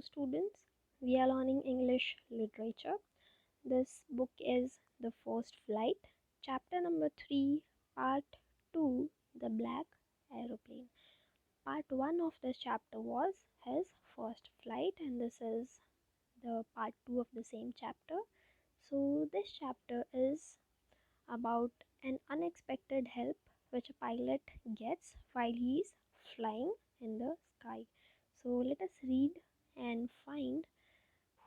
students. We are learning English literature. This book is The First Flight, chapter number 3, part 2, The Black Aeroplane. Part 1 of this chapter was his first flight, and this is the part 2 of the same chapter. So, this chapter is about an unexpected help which a pilot gets while he is flying in the sky. So let us read and find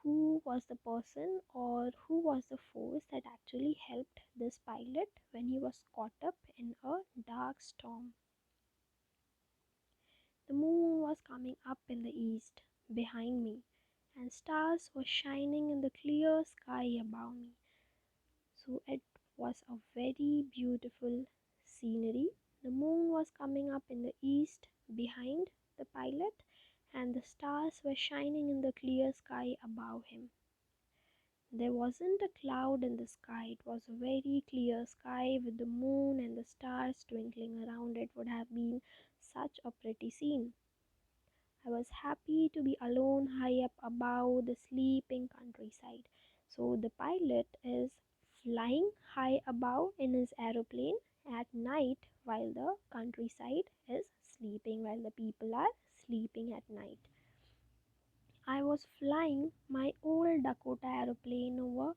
who was the person or who was the force that actually helped this pilot when he was caught up in a dark storm. The moon was coming up in the east behind me, and stars were shining in the clear sky above me. So it was a very beautiful scenery. The moon was coming up in the east behind the pilot, and the stars were shining in the clear sky above him. There wasn't a cloud in the sky. It was a very clear sky with the moon and the stars twinkling around it. Would have been such a pretty scene. I was happy to be alone high up above the sleeping countryside. So the pilot is flying high above in his aeroplane at night while the countryside is sleeping, while the people are sleeping at night. I was flying my old Dakota aeroplane over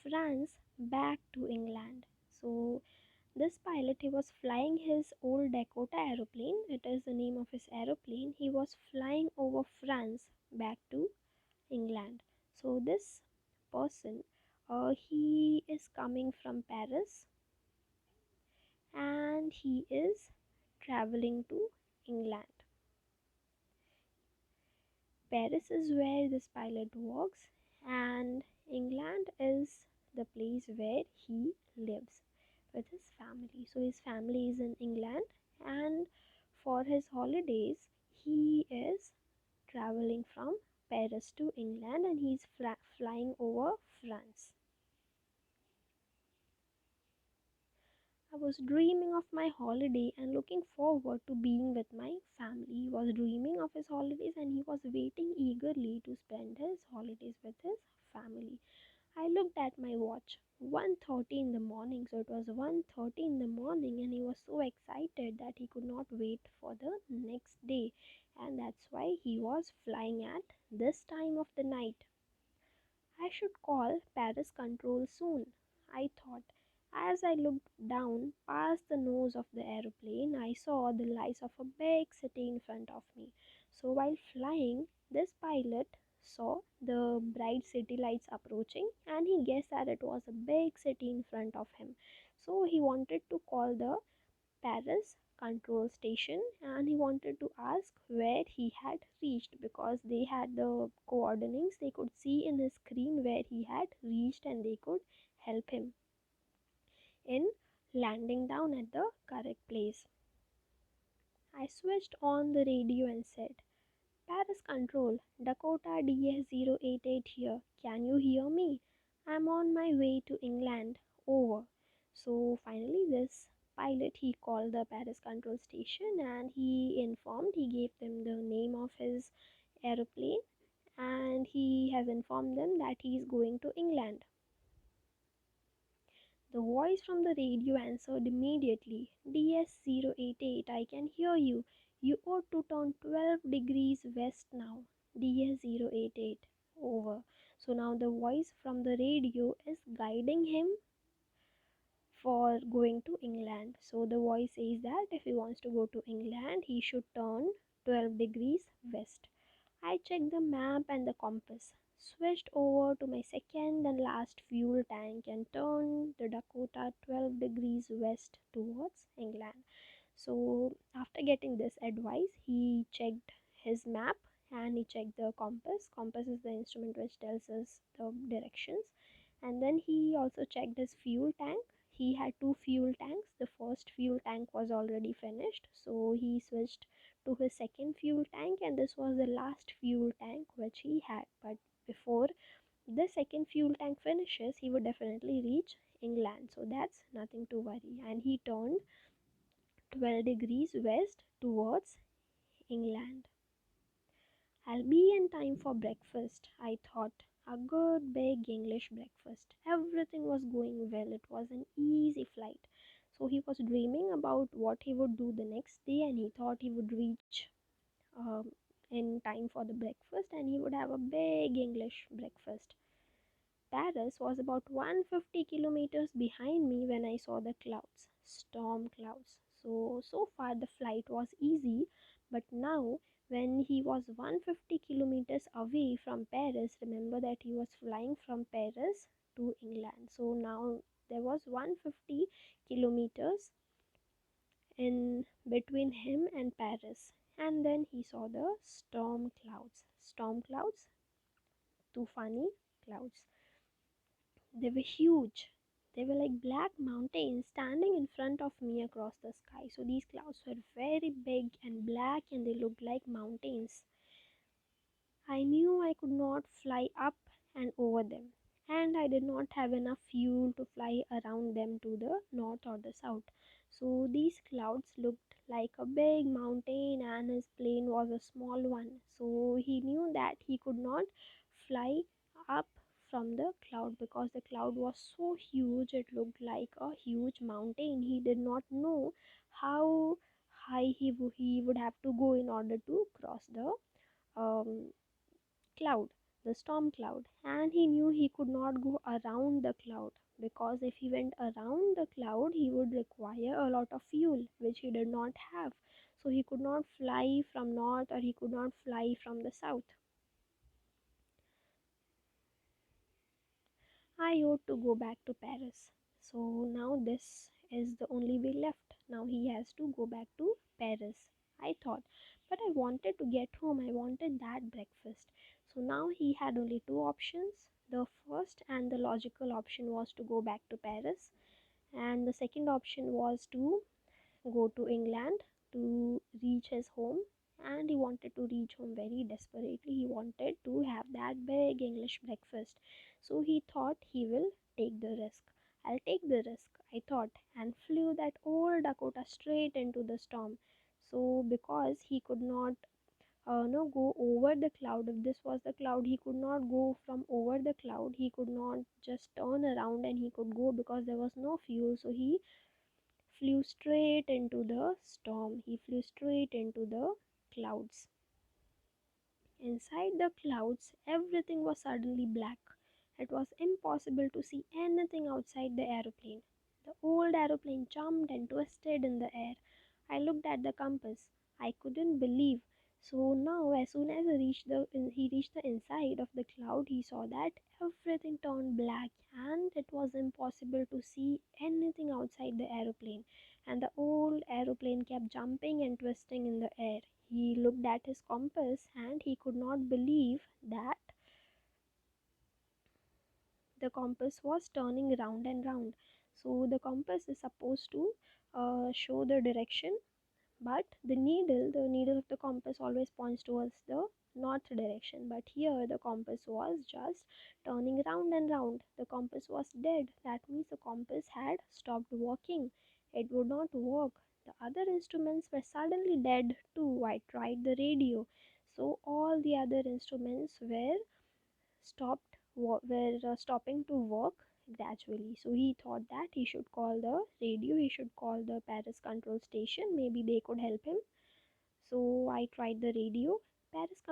France back to England. So this pilot, he was flying his old Dakota aeroplane. It is the name of his aeroplane. He was flying over France back to England. So this person, he is coming from Paris and he is traveling to England. Paris is where this pilot works, and England is the place where he lives with his family. So his family is in England, and for his holidays, he is traveling from Paris to England and he's flying over France. I was dreaming of my holiday and looking forward to being with my family. He was dreaming of his holidays and he was waiting eagerly to spend his holidays with his family. I looked at my watch. 1:30 in the morning. So it was 1:30 in the morning and he was so excited that he could not wait for the next day. And that's why he was flying at this time of the night. I should call Paris Control soon, I thought. As I looked down past the nose of the aeroplane, I saw the lights of a big city in front of me. So while flying, this pilot saw the bright city lights approaching and he guessed that it was a big city in front of him. So he wanted to call the Paris control station and he wanted to ask where he had reached because they had the coordinates. They could see in his screen where he had reached and they could help him in landing down at the correct place. I switched on the radio and said, Paris Control, Dakota DS088 here. Can you hear me? I'm on my way to England. Over. So finally this pilot, he called the Paris Control station and he gave them the name of his aeroplane and he has informed them that he is going to England. The voice from the radio answered immediately. DS088, I can hear you. You ought to turn 12 degrees west now. DS088. Over. So now the voice from the radio is guiding him for going to England. So the voice says that if he wants to go to England, he should turn 12 degrees west. I checked the map and the compass, switched over to my second and last fuel tank and turned the Dakota 12 degrees west towards England. So after getting this advice, he checked his map and he checked the compass. Compass is the instrument which tells us the directions. And then he also checked his fuel tank. He had two fuel tanks. The first fuel tank was already finished, so he switched to his second fuel tank, and this was the last fuel tank which he had. But before the second fuel tank finishes, he would definitely reach England, so that's nothing to worry. And he turned 12 degrees west towards England. I'll be in time for breakfast, I thought. A good big English breakfast. Everything was going well. It was an easy flight. So he was dreaming about what he would do the next day, and he thought he would reach um, in time for the breakfast and he would have a big English breakfast. Paris was about 150 kilometers behind me when I saw the clouds, storm clouds. So far the flight was easy, but now when he was 150 kilometers away from Paris, remember that he was flying from Paris to England. So now there was 150 kilometers in between him and Paris. And then he saw the storm clouds. Storm clouds, tufani clouds. They were huge. They were like black mountains standing in front of me across the sky. So these clouds were very big and black and they looked like mountains. I knew I could not fly up and over them, and I did not have enough fuel to fly around them to the north or the south. So these clouds looked like a big mountain, and his plane was a small one. So he knew that he could not fly up from the cloud because the cloud was so huge, it looked like a huge mountain. He did not know how high he would have to go in order to cross the um, cloud, the storm cloud, and he knew he could not go around the cloud because if he went around the cloud, he would require a lot of fuel, which he did not have. So he could not fly from north or he could not fly from the south. I ought to go back to Paris. So now this is the only way left. Now he has to go back to Paris, I thought. But I wanted to get home. I wanted that breakfast. So now he had only two options. The first and the logical option was to go back to Paris, and the second option was to go to England to reach his home, and he wanted to reach home very desperately. He wanted to have that big English breakfast. So he thought he will take the risk. I'll take the risk, I thought, and flew that old Dakota straight into the storm. So because he could not no go over the cloud, if this was the cloud, he could not go from over the cloud. He could not just turn around and he could go because there was no fuel. So he flew straight into the storm. He flew straight into the clouds. Inside the clouds, everything was suddenly black. It was impossible to see anything outside the aeroplane. The old aeroplane jumped and twisted in the air. I looked at the compass. I couldn't believe. So now, as soon as he reached the inside of the cloud, he saw that everything turned black and it was impossible to see anything outside the aeroplane. And the old aeroplane kept jumping and twisting in the air. He looked at his compass and he could not believe that the compass was turning round and round. So the compass is supposed to show the direction, but the needle of the compass always points towards the north direction. But here the compass was just turning round and round. The compass was dead. That means the compass had stopped working. It would not work. The other instruments were suddenly dead too. I tried the radio. So all the other instruments were stopping to work gradually. So he thought that he should call the radio, he should call the Paris control station, maybe they could help him. So I tried the radio. Paris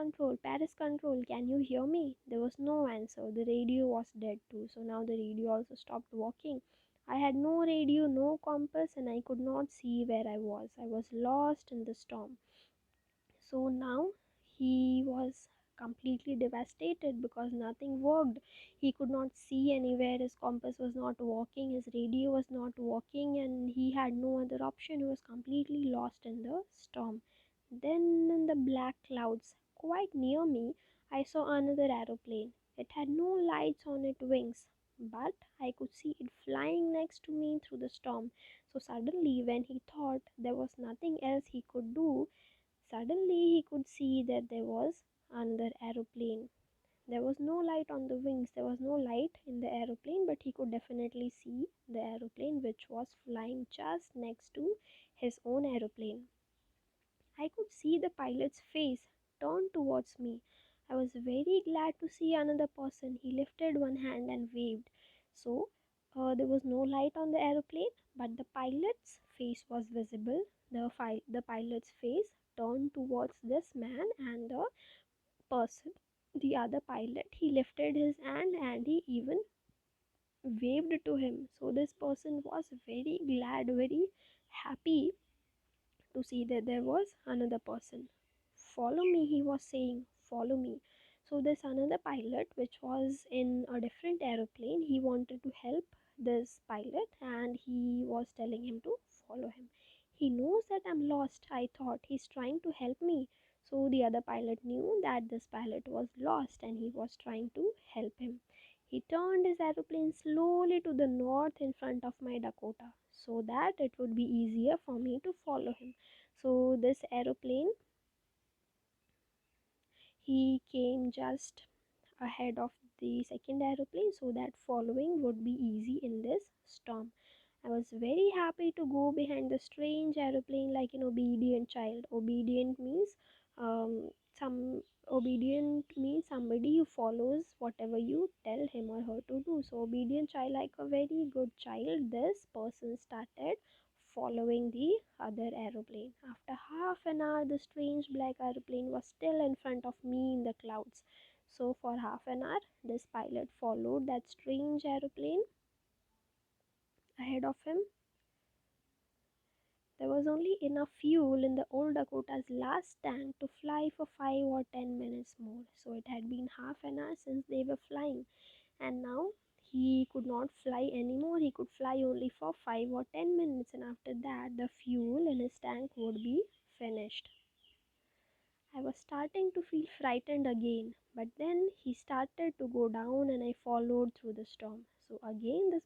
control, can you hear me? There was no answer. The radio was dead too. So now the radio also stopped working. I had no radio, no compass, and I could not see where I was. I was lost in the storm. So now he was completely devastated because nothing worked. He could not see anywhere, his compass was not working, his radio was not working, and he had no other option. He was completely lost in the storm. Then, in the black clouds, quite near me, I saw another aeroplane. It had no lights on its wings, but I could see it flying next to me through the storm. So, suddenly, when he thought there was nothing else he could do, suddenly he could see that there was another aeroplane. There was no light on the wings, there was no light in the aeroplane, but he could definitely see the aeroplane which was flying just next to his own aeroplane. I could see the pilot's face turn towards me. I was very glad to see another person. He lifted one hand and waved. So there was no light on the aeroplane, but the pilot's face was visible. The pilot's face turned towards this man and the person, the other pilot. He lifted his hand and he even waved to him. So this person was very glad, very happy to see that there was another person. Follow me, he was saying, follow me. So, this another pilot, which was in a different aeroplane, he wanted to help this pilot and he was telling him to follow him. He knows that I'm lost, I thought. He's trying to help me. So, the other pilot knew that this pilot was lost and he was trying to help him. He turned his aeroplane slowly to the north in front of my Dakota so that it would be easier for me to follow him. So, this aeroplane, he came just ahead of the second aeroplane so that following would be easy in this storm. I was very happy to go behind the strange aeroplane like an obedient child. Um, some Obedient means somebody who follows whatever you tell him or her to do. So obedient child, like a very good child, this person started following the other aeroplane. After half an hour, the strange black aeroplane was still in front of me in the clouds. So for half an hour, this pilot followed that strange aeroplane ahead of him. There was only enough fuel in the old Dakota's last tank to fly for 5 or 10 minutes more. So it had been half an hour since they were flying, and now he could not fly anymore. He could fly only for 5 or 10 minutes, and after that, the fuel in his tank would be finished. I was starting to feel frightened again, but then he started to go down and I followed through the storm. So again, this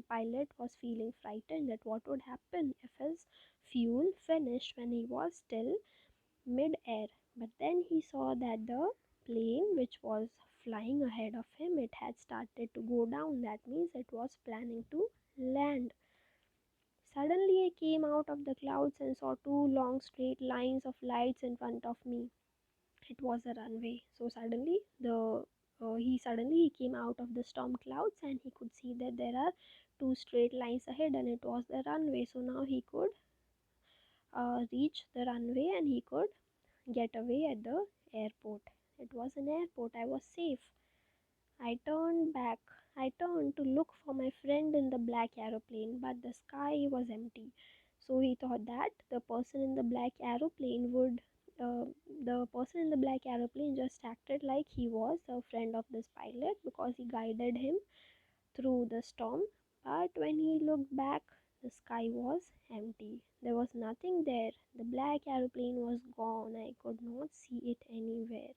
pilot was feeling frightened that what would happen if his fuel finished when he was still mid-air. But then he saw that the plane which was flying ahead of him, it had started to go down. That means it was planning to land. Suddenly I came out of the clouds and saw two long straight lines of lights in front of me. It was a runway. So suddenly he came out of the storm clouds and he could see that there are two straight lines ahead and it was the runway. So now he could reach the runway and he could get away at the airport. It was an airport. I was safe. I turned back. I turned to look for my friend in the black aeroplane, but the sky was empty. So he thought that uh, the person in the black aeroplane just acted like he was a friend of this pilot because he guided him through the storm. But when he looked back, the sky was empty. There was nothing there. The black aeroplane was gone. I could not see it anywhere.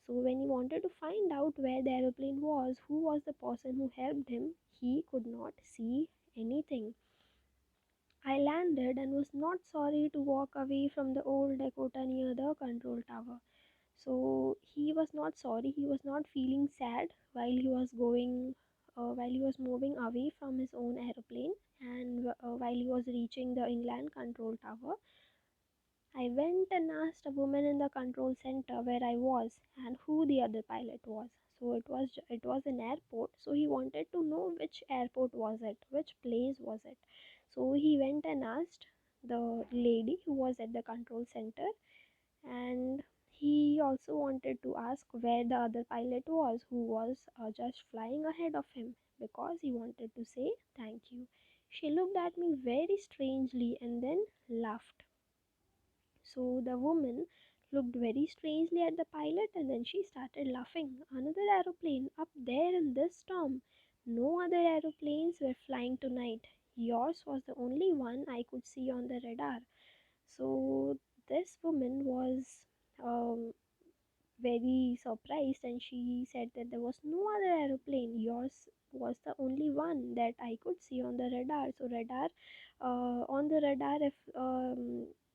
So when he wanted to find out where the aeroplane was, who was the person who helped him, he could not see anything. I landed and was not sorry to walk away from the old Dakota near the control tower. So he was not sorry, he was not feeling sad while he was moving away from his own aeroplane and while he was reaching the inland control tower. I went and asked a woman in the control center where I was and who the other pilot was. So it was an airport. So he wanted to know which airport was it, which place was it. So he went and asked the lady who was at the control center, and he also wanted to ask where the other pilot was who was just flying ahead of him because he wanted to say thank you. She looked at me very strangely and then laughed. So the woman looked very strangely at the pilot and then she started laughing. Another aeroplane up there in this storm. No other aeroplanes were flying tonight. Yours was the only one I could see on the radar. So this woman was um, very surprised and she said that there was no other aeroplane. Yours was the only one that I could see on the radar. So on the radar, if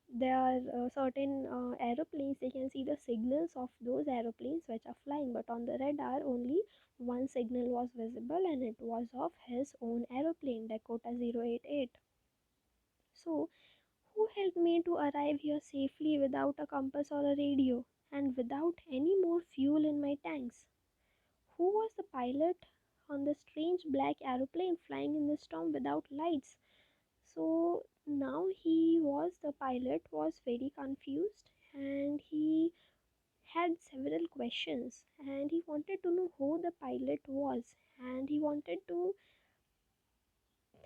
there are certain aeroplanes, they can see the signals of those aeroplanes which are flying, but on the radar only one signal was visible and it was of his own aeroplane, Dakota 088. So who helped me to arrive here safely without a compass or a radio? and without any more fuel in my tanks. Who was the pilot on the strange black aeroplane flying in the storm without lights? So now the pilot was very confused, and he had several questions, and he wanted to know who the pilot was, and he wanted to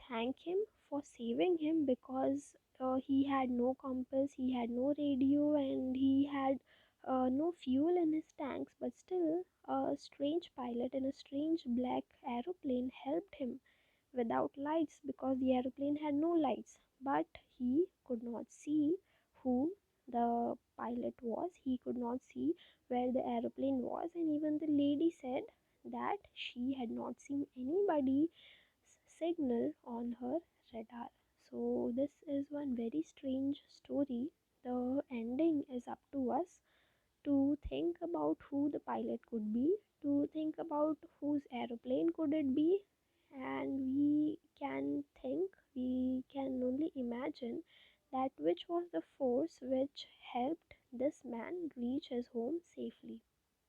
thank him for saving him because he had no compass, he had no radio, and he had no fuel in his tanks. But still, a strange pilot in a strange black aeroplane helped him without lights because the aeroplane had no lights. But he could not see who the pilot was, he could not see where the aeroplane was, and even the lady said that she had not seen anybody signal on her radar. So, this is one very strange story. The ending is up to us to think about who the pilot could be, to think about whose aeroplane could it be, and we can only imagine that which was the force which helped this man reach his home safely.